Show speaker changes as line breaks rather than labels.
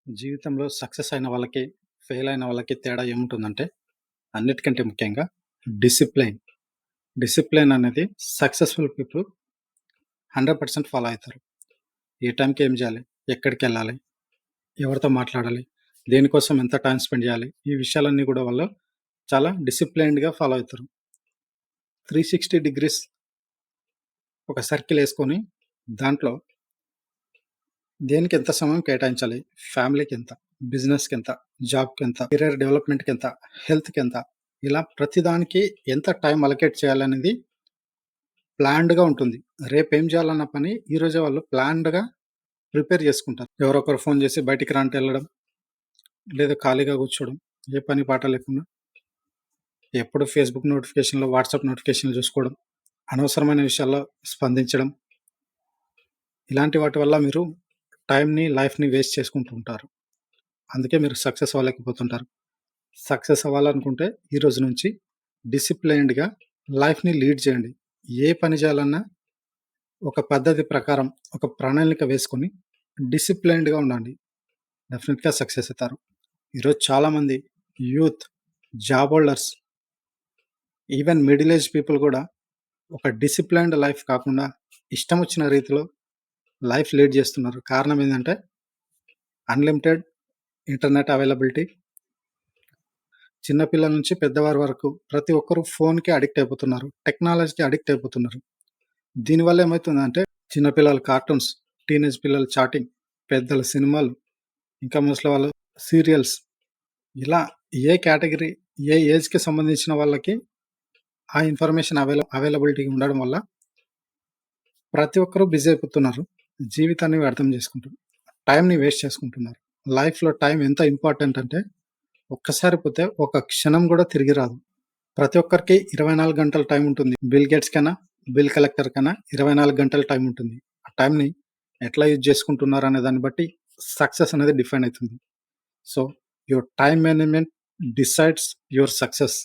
జీవితంలో సక్సెస్ అయిన వాళ్ళకి, ఫెయిల్ అయిన వాళ్ళకి తేడా ఏముంటుందంటే, అన్నిటికంటే ముఖ్యంగా డిసిప్లైన్. డిసిప్లైన్ అనేది సక్సెస్‌ఫుల్ పీపుల్ 100% ఫాలో అయితారు. ఏ టైంకి ఏం జేయాలి? ఎక్కడికెళ్ళాలి? ఎవరితో మాట్లాడాలి? దేనికోసం ఎంత టైమ్ స్పెండ్ జేయాలి? ఈ విషయాలన్నీ గూడా వాళ్ళు చాలా డిసిప్లైన్డ్‌గా ఫాలో అయితారు. 360 డిగ్రీస్ ఒక సర్కిలేసుకొని దాంట్లో దేనికెంత సమయం కేటాయించాలి? ఫ్యామిలీకెంత? బిజినెస్‌కెంత? జాబ్‌కెంత? కెరియర్ డెవలప్‌మెంట్‌కెంత? హెల్త్‌కెంత? ఇలా ప్రతిదానికి ఎంత టైం అలొకేట్ చేయాలనేది ప్లాన్డ్‌గా ఉంటుంది. రేపేం జేయాలన్న పని ఈరోజే వాళ్ళు ప్లాన్డ్‌గా ప్రిపేర్ జేసుకుంటారు. ఎవరో ఒకరు ఫోను జేసి బయటికి రా అంటే ఎళ్ళడం, లేదా ఖాళీగా కూర్చోవడం, ఏ పని పాట లేకుండా ఎప్పుడు ఫేస్‌బుక్ నోటిఫికేషన్‌లు, వాట్సాప్ నోటిఫికేషన్‌లు చూసుకోవడం, అనవసరమైన విషయాల్లో స్పందించడం, ఇలాంటి వాటి వల్ల మీరు టైమ్‌ని, లైఫ్‌ని వేస్ట్ చేసుకుంటూ ఉంటారు. అందుకే మీరు సక్సెస్ అవ్వలేకపోతుంటారు. సక్సెస్ అవ్వాలనుకుంటే ఈ రోజు నుంచి డిసిప్లైన్డ్‌గా లైఫ్‌ని లీడ్ చేయండి. ఏ పని చేయాలన్నా ఒక పద్ధతి ప్రకారం, ఒక ప్రణాళిక వేసుకొని డిసిప్లైన్డ్‌గా ఉండండి. డెఫినిట్‌గా సక్సెస్ అవుతారు. ఈరోజు చాలామంది youth, job holders, even middle age people కూడా ఒక డిసిప్లైన్డ్ లైఫ్ కాకుండా ఇష్టం వచ్చిన రీతిలో లైఫ్ లీడ్ చేస్తున్నారు. కారణం ఏందంటే అన్‌లిమిటెడ్ ఇంటర్నెట్ అవైలబిలిటీ. చిన్న పిల్లల నుంచి పెద్దవారి వరకు ప్రతి ఒక్కరు ఫోన్‌కి అడిక్ట్ అయిపోతున్నారు. టెక్నాలజీకి అడిక్ట్ అయిపోతున్నారు. దీనివల్ల ఏమైతుందంటే చిన్న పిల్లలు కార్టూన్స్, టీనేజ్ పిల్లలు చాటింగ్, పెద్దలు సినిమాలు, ఇంకా ముసలి వాళ్ళు సీరియల్స్, ఇలా ఏ కేటగరీ, ఏ ఏజ్‌కి సంబంధించిన వాళ్ళకి ఆ ఇన్ఫర్మేషన్ అవైలబిలిటీ ఉండడం వల్ల ప్రతి ఒక్కరు బిజీ అయిపోతున్నారు. జీవితాన్ని వ్యర్థం చేసుకుంటున్నారు. టైమ్‌ని వేస్ట్ చేసుకుంటున్నారు. లైఫ్‌లో టైం ఎంత ఇంపార్టెంట్ అంటే ఒక్కసారి పోతే ఒక క్షణం గూడా తిరిగి రాదు. ప్రతి ఒక్కరికి 24 గంటల టైం ఉంటుంది. బిల్ గేట్స్ కన్నా, బిల్ కలెక్టర్ కన్నా 24 గంటల టైం ఉంటుంది. ఆ టైంని ఎట్లా యూజ్ చేసుకుంటున్నారనే దాన్ని బట్టి సక్సెస్ అనేది డిఫైన్ అయితుంది. So, your time management decides your success.